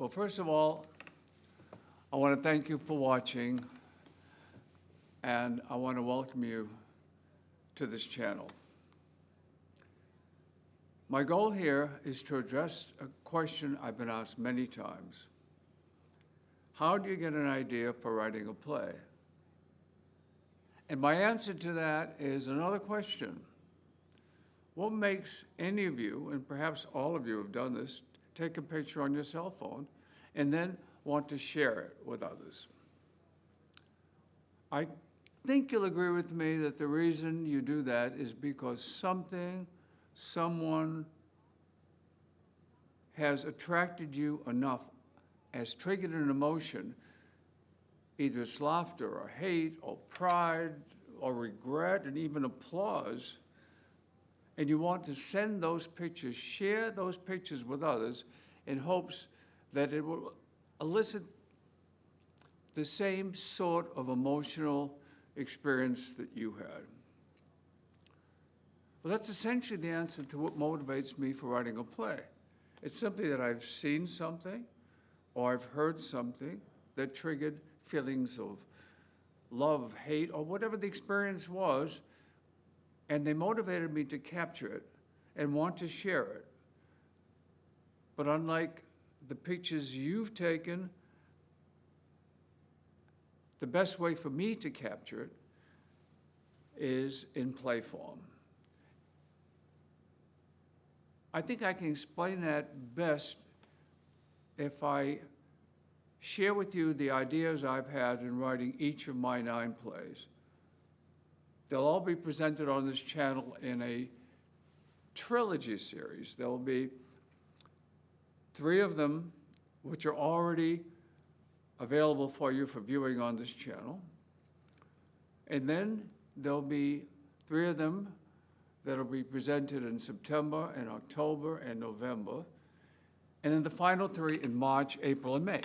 Well, first of all, I want to thank you for watching, and I want to welcome you to this channel. My goal here is to address a question I've been asked many times. How do you get an idea for writing a play? And my answer to that is another question. What makes any of you, and perhaps all of you have done this, take a picture on your cell phone and then want to share it with others? I think you'll agree with me that the reason you do that is because someone has attracted you enough, has triggered an emotion, either it's laughter or hate or pride or regret and even applause, and you want to send those pictures, share those pictures with others in hopes that it will elicit the same sort of emotional experience that you had. Well, that's essentially the answer to what motivates me for writing a play. It's simply that I've seen something or I've heard something that triggered feelings of love, hate, or whatever the experience was, and they motivated me to capture it and want to share it. But unlike the pictures you've taken, the best way for me to capture it is in play form. I think I can explain that best if I share with you the ideas I've had in writing each of my 9 plays. They'll all be presented on this channel in a trilogy series. There will be 3 of them which are already available for you for viewing on this channel. And then there'll be 3 of them that'll be presented in September and October and November. And then the final 3 in March, April, and May.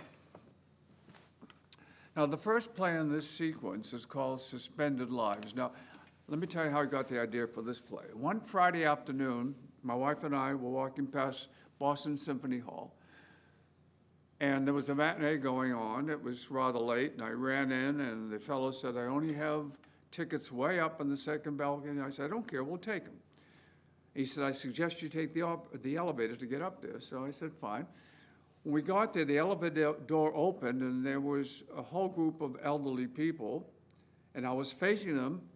Now, the first play in this sequence is called Suspended Lives. Now, let me tell you how I got the idea for this play. One Friday afternoon, my wife and I were walking past Boston Symphony Hall, and there was a matinee going on. It was rather late, and I ran in, and the fellow said, "I only have tickets way up on the second balcony." I said, "I don't care, we'll take them." He said, "I suggest you take the elevator to get up there." So I said, fine. When we got there, the elevator door opened, and there was a whole group of elderly people, and I was facing them,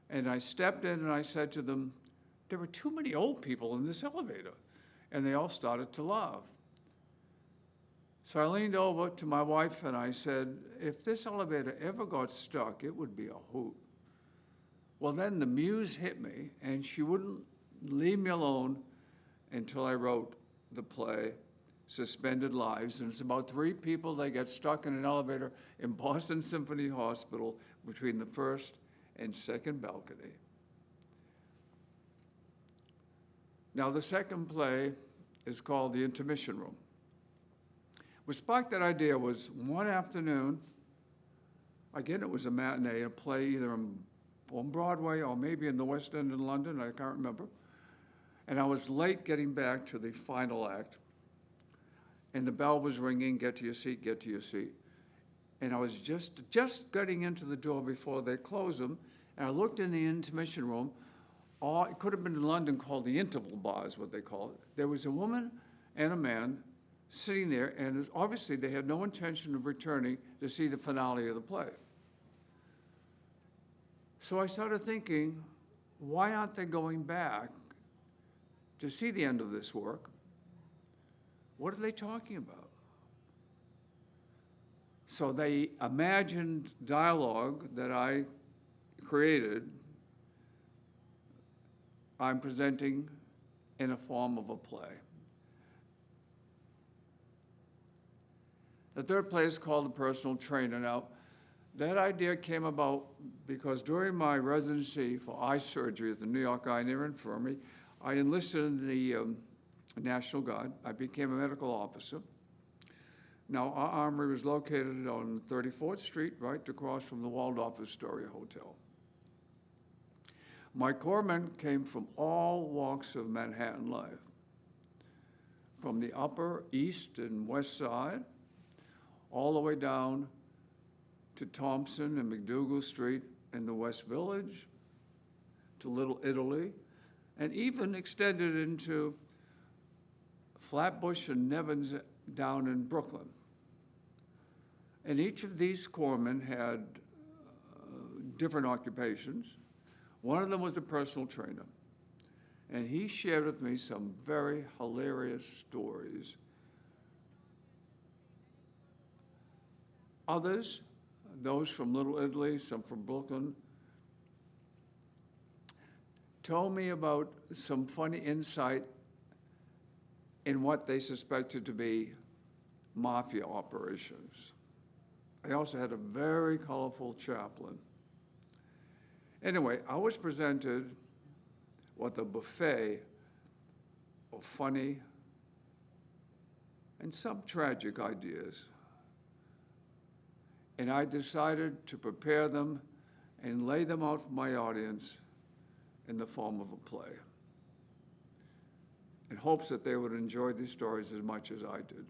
and I stepped in and I said to them, "There were too many old people in this elevator." And they all started to laugh. So I leaned over to my wife and I said, "If this elevator ever got stuck, it would be a hoot." Well, then the muse hit me, and she wouldn't leave me alone until I wrote the play, Suspended Lives. And it's about 3 people that get stuck in an elevator in Boston Symphony Hospital between the first and second balcony. Now, the second play is called The Intermission Room. What sparked that idea was one afternoon, again, it was a matinee, a play either on Broadway or maybe in the West End in London, I can't remember. And I was late getting back to the final act, and the bell was ringing, "Get to your seat, get to your seat." And I was just getting into the door before they closed them, and I looked in the intermission room. It could have been in London called the interval bar is what they call it. There was a woman and a man sitting there, and obviously they had no intention of returning to see the finale of the play. So I started thinking, why aren't they going back to see the end of this work? What are they talking about? So they imagined dialogue that I created, I'm presenting in a form of a play. The third play is called The Personal Trainer. Now, that idea came about because during my residency for eye surgery at the New York Eye and Ear Infirmary, I enlisted in the National Guard. I became a medical officer. Now, our armory was located on 34th Street, right across from the Waldorf Astoria Hotel. My corpsmen came from all walks of Manhattan life. from the Upper East and West Side, all the way down to Thompson and McDougal Street in the West Village, to Little Italy, and even extended into Flatbush and Nevins down in Brooklyn. And each of these corpsmen had different occupations. One of them was a personal trainer. And he shared with me some very hilarious stories. Others, those from Little Italy, some from Brooklyn, told me about some funny insight in what they suspected to be mafia operations. They also had a very colorful chaplain. Anyway, I was presented with a buffet of funny and some tragic ideas. And I decided to prepare them and lay them out for my audience in the form of a play, in hopes that they would enjoy these stories as much as I did.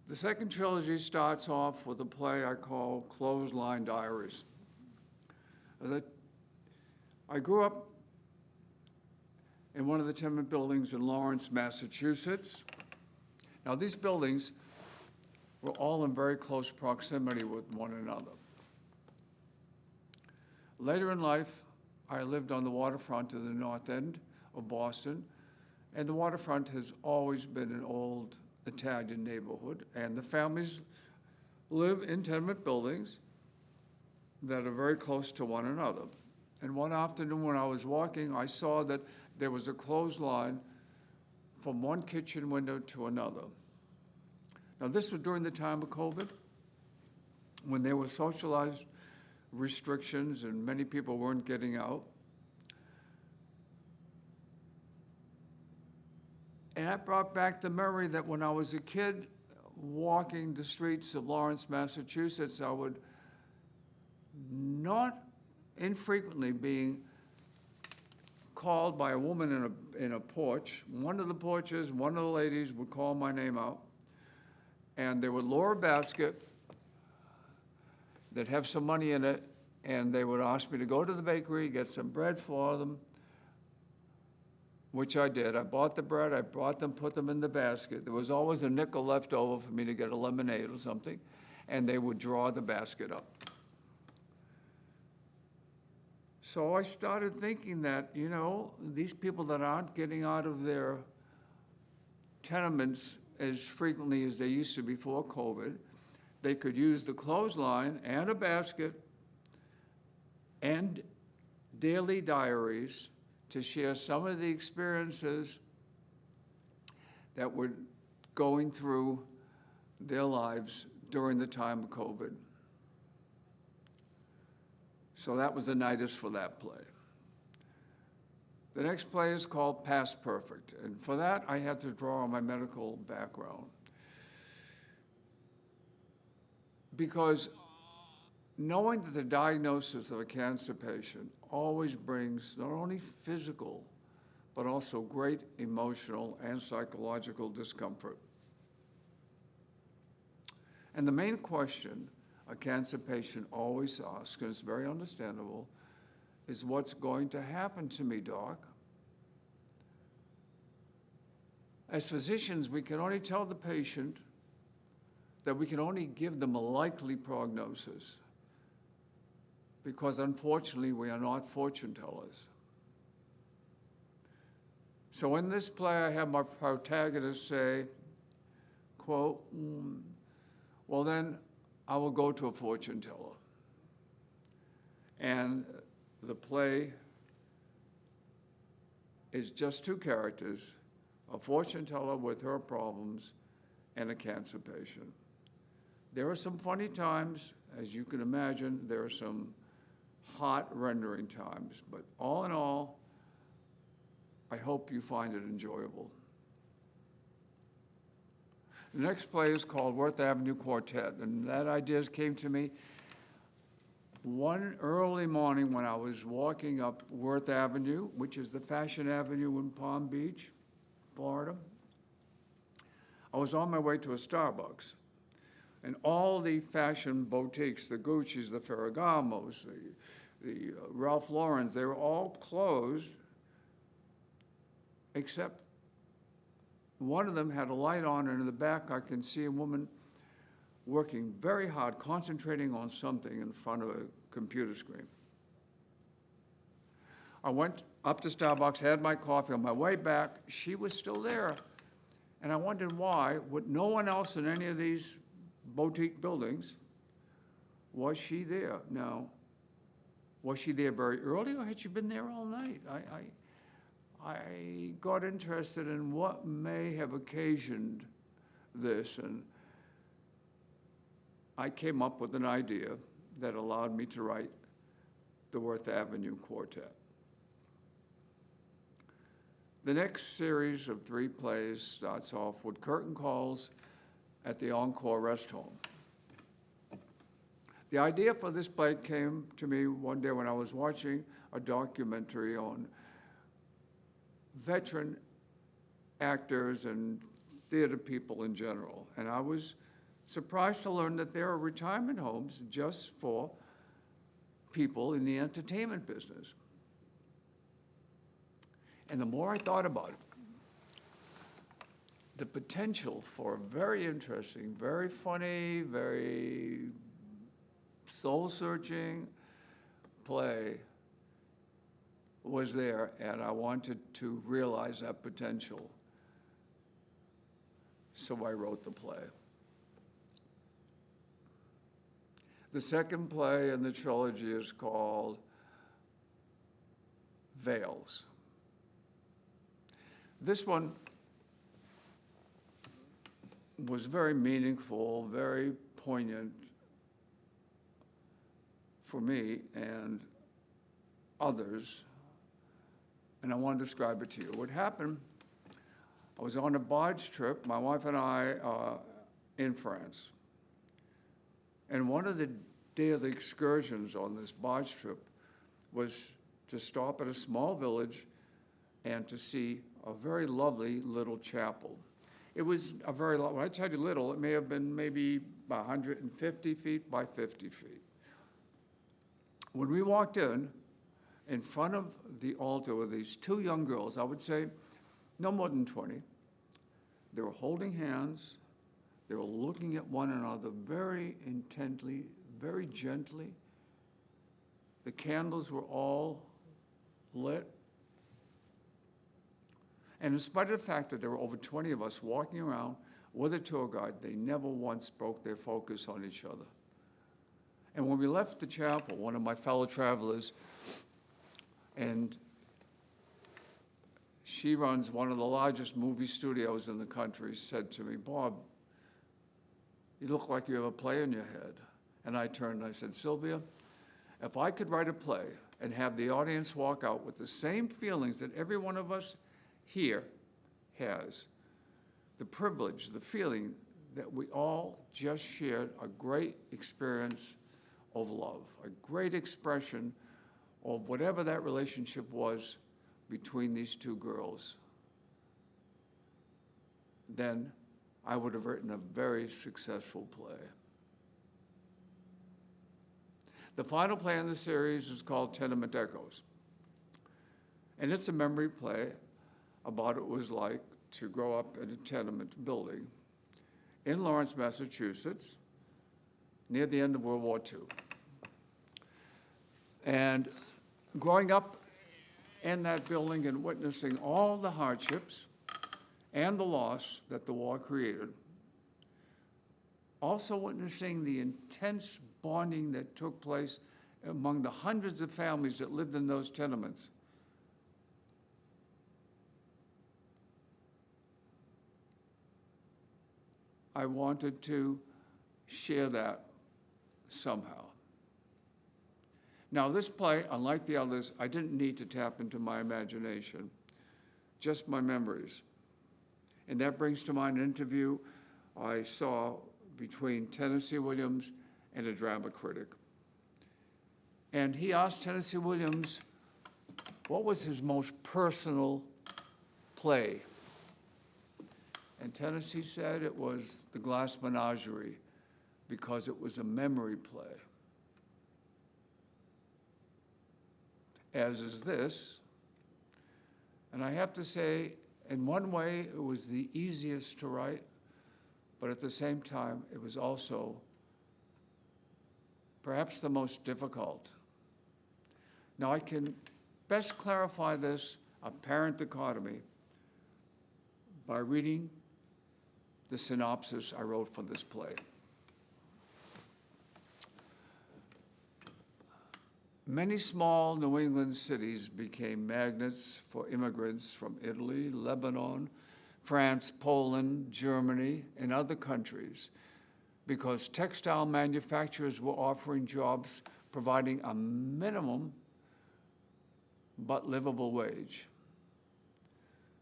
The second trilogy starts off with a play I call Clothesline Diaries. I grew up in one of the tenement buildings in Lawrence, Massachusetts. Now, these buildings were all in very close proximity with one another. Later in life, I lived on the waterfront of the north end of Boston, and the waterfront has always been an old Italian neighborhood, and the families live in tenement buildings that are very close to one another. And one afternoon when I was walking, I saw that there was a clothesline from one kitchen window to another. Now, this was during the time of COVID, when there were socialized restrictions and many people weren't getting out. And that brought back the memory that when I was a kid walking the streets of Lawrence, Massachusetts, I would not infrequently being called by a woman in a porch. One of the porches, one of the ladies would call my name out, and they would lower a basket that have some money in it, and they would ask me to go to the bakery, get some bread for them, which I did. I bought the bread, I brought them, put them in the basket. There was always a nickel left over for me to get a lemonade or something, and they would draw the basket up. So I started thinking that, you know, these people that aren't getting out of their tenements as frequently as they used to before COVID, they could use the clothesline and a basket and daily diaries to share some of the experiences that were going through their lives during the time of COVID. So that was the nidus for that play. The next play is called Past Perfect, and for that I had to draw on my medical background. Because knowing that the diagnosis of a cancer patient always brings not only physical, but also great emotional and psychological discomfort. And the main question a cancer patient always asks, and it's very understandable, is what's going to happen to me, doc? As physicians, we can only tell the patient that we can only give them a likely prognosis, because unfortunately we are not fortune tellers. So in this play, I have my protagonist say, quote, well then, I will go to a fortune teller. And the play is just two characters, a fortune teller with her problems and a cancer patient. There are some funny times, as you can imagine, there are some heart-rendering times, but all in all, I hope you find it enjoyable. The next play is called Worth Avenue Quartet, and that idea came to me one early morning when I was walking up Worth Avenue, which is the Fashion Avenue in Palm Beach, Florida, I was on my way to a Starbucks. And all the fashion boutiques, the Gucci's, the Ferragamos, the Ralph Laurens, they were all closed, except one of them had a light on, and in the back I can see a woman working very hard, concentrating on something in front of a computer screen. I went up to Starbucks, had my coffee. On my way back, she was still there. And I wondered why, with no one else in any of these boutique buildings, was she there? Now, was she there very early, or had she been there all night? I got interested in what may have occasioned this, and I came up with an idea that allowed me to write the Worth Avenue Quartet. The next series of 3 plays starts off with curtain calls at the Encore Rest Home. The idea for this play came to me one day when I was watching a documentary on veteran actors and theater people in general. And I was surprised to learn that there are retirement homes just for people in the entertainment business. And the more I thought about it, the potential for a very interesting, very funny, very soul-searching play was there, and I wanted to realize that potential. So I wrote the play. The second play in the trilogy is called Veils. This one was very meaningful, very poignant for me and others, and I want to describe it to you. What happened, I was on a barge trip, my wife and I, in France. And one of the daily excursions on this barge trip was to stop at a small village and to see a very lovely little chapel. It was a very, when I tell you little, it may have been maybe 150 feet by 50 feet. When we walked in front of the altar were these 2 young girls, I would say no more than 20. They were holding hands. They were looking at one another very intently, very gently. The candles were all lit. And in spite of the fact that there were over 20 of us walking around with a tour guide, they never once broke their focus on each other. And when we left the chapel, one of my fellow travelers, and she runs one of the largest movie studios in the country, said to me, "Bob, you look like you have a play in your head." And I turned and I said, "Sylvia, if I could write a play and have the audience walk out with the same feelings that every one of us here has, the privilege, the feeling that we all just shared a great experience of love, a great expression of whatever that relationship was between these 2 girls, then I would have written a very successful play." The final play in the series is called Tenement Echoes. And it's a memory play about what it was like to grow up in a tenement building in Lawrence, Massachusetts, near the end of World War II. And growing up in that building and witnessing all the hardships and the loss that the war created, also witnessing the intense bonding that took place among the hundreds of families that lived in those tenements, I wanted to share that somehow. Now, this play, unlike the others, I didn't need to tap into my imagination, just my memories. And that brings to mind an interview I saw between Tennessee Williams and a drama critic. And he asked Tennessee Williams what was his most personal play. And Tennessee said it was The Glass Menagerie because it was a memory play. As is this. And I have to say, in one way, it was the easiest to write, but at the same time, it was also perhaps the most difficult. Now, I can best clarify this apparent dichotomy by reading the synopsis I wrote for this play. Many small New England cities became magnets for immigrants from Italy, Lebanon, France, Poland, Germany, and other countries because textile manufacturers were offering jobs providing a minimum but livable wage.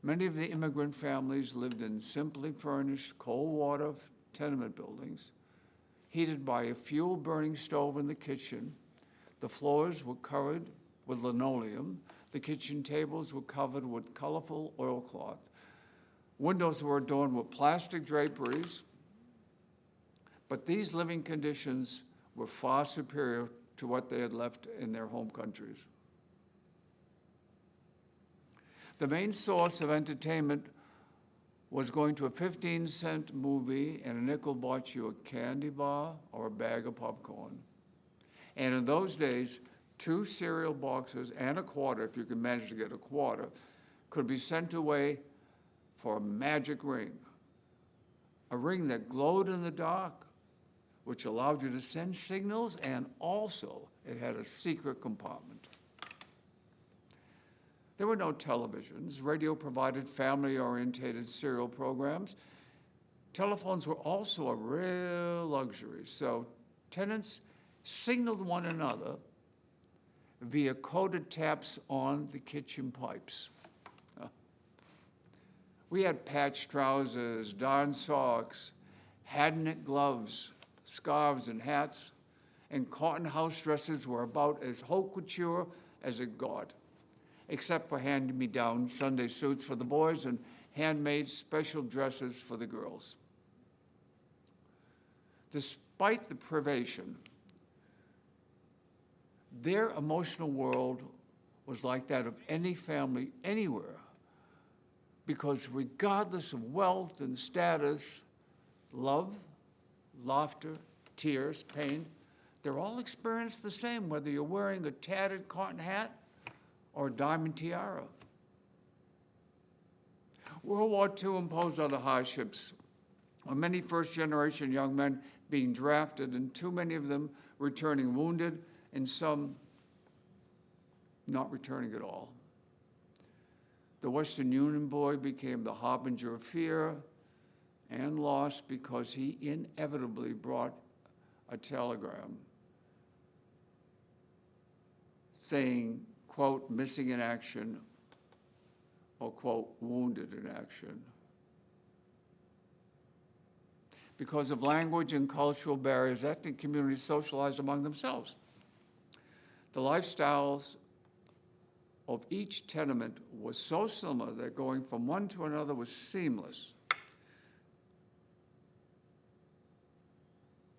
Many of the immigrant families lived in simply furnished cold water tenement buildings, heated by a fuel-burning stove in the kitchen. The floors were covered with linoleum. The kitchen tables were covered with colorful oilcloth. Windows were adorned with plastic draperies. But these living conditions were far superior to what they had left in their home countries. The main source of entertainment was going to a 15-cent movie and a nickel bought you a candy bar or a bag of popcorn. And in those days, 2 cereal boxes and a quarter, if you could manage to get a quarter, could be sent away for a magic ring. A ring that glowed in the dark, which allowed you to send signals, and also it had a secret compartment. There were no televisions. Radio provided family-oriented serial programs. Telephones were also a real luxury, so tenants signaled one another via coded taps on the kitchen pipes. We had patched trousers, darn socks, hand-knit gloves, scarves and hats, and cotton house dresses were about as haute couture as it got, except for hand-me-down Sunday suits for the boys and handmade special dresses for the girls. Despite the privation, their emotional world was like that of any family anywhere, because regardless of wealth and status, love, laughter, tears, pain, they're all experienced the same, whether you're wearing a tattered cotton hat or a diamond tiara. World War II imposed other hardships, with many first-generation young men being drafted and too many of them returning wounded and some not returning at all. The Western Union boy became the harbinger of fear and loss because he inevitably brought a telegram saying, quote, missing in action, or quote, wounded in action. Because of language and cultural barriers, ethnic communities socialized among themselves. The lifestyles of each tenement was so similar that going from one to another was seamless.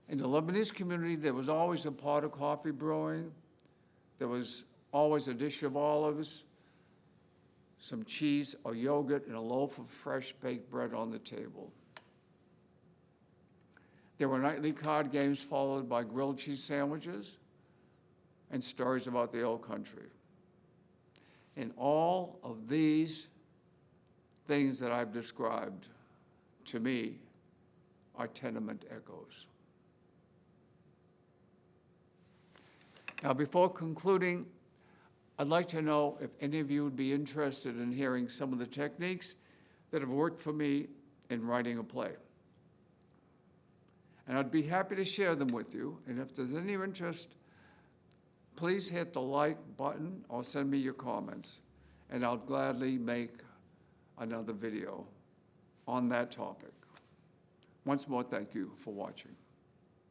In the Lebanese community, there was always a pot of coffee brewing. There was always a dish of olives, some cheese or yogurt, and a loaf of fresh baked bread on the table. There were nightly card games followed by grilled cheese sandwiches and stories about the old country. And all of these things that I've described, to me, are tenement echoes. Now, before concluding, I'd like to know if any of you would be interested in hearing some of the techniques that have worked for me in writing a play. And I'd be happy to share them with you. And if there's any interest, please hit the like button or send me your comments, and I'll gladly make another video on that topic. Once more, thank you for watching.